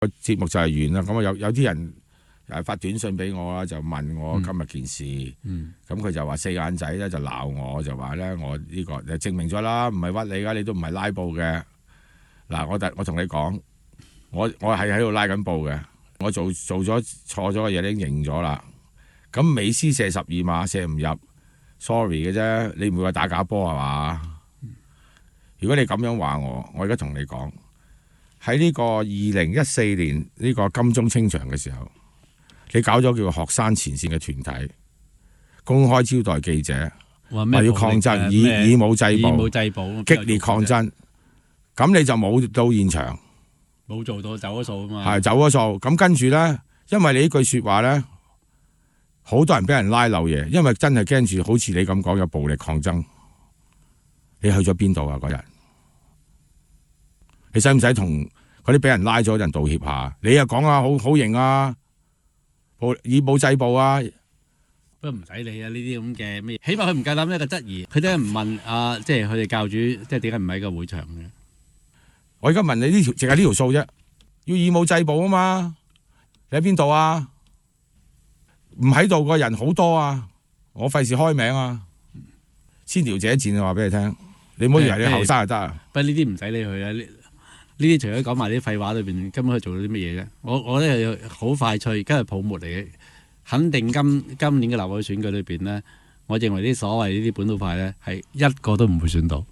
個節目就係完啦。咁啊有啲人發短信俾我啦，就問我今日件事。咁佢就話四眼仔咧就鬧我，就話咧我呢個就證明咗啦，唔係屈你噶，你都唔係拉布嘅。嗱，我同你講，我係喺度拉緊布嘅，我做咗錯咗嘅嘢，已經認咗啦。咁美斯射12碼射唔入 ，sorry 嘅啫，你唔會話打假波係嘛？如果你咁樣話我而家同你講，喺呢個2014年呢個金鐘清場嘅時候，你搞咗叫做學生前線嘅團體，公開招待記者，話要抗爭，以武制暴，激烈抗爭，咁你就冇到現場，冇做到，走咗數啊嘛。係走咗數，咁跟住咧，因為你呢句説話咧，好多人俾人拉漏嘢，因為真係驚住好似你咁講有暴力抗爭。你去咗邊度啊？嗰日你使唔使同嗰啲俾人拉咗人道歉下？你又講啊，好型啊，以武制暴啊！不過唔使理啊，呢啲咁嘅咩，起碼佢唔夠膽一個質疑，佢點解唔問啊？即係佢哋教主，即係點解唔喺個會場嘅？我而家問你呢條，淨係呢條數啫，要以武制暴啊嘛！你喺邊度啊？唔喺度個人好多啊！我費事開名啊！先條者戰啊，話俾你聽，你唔好以為你後生就得啊！不過呢啲唔使理佢啊！呢啲除咗講埋啲廢話裏邊，根本佢做到啲乜嘢啫？我咧好快脆，今日泡沫嚟嘅，肯定今年嘅立法會選舉裏邊咧，我認為啲所謂呢啲本土派咧係一個都唔會選到。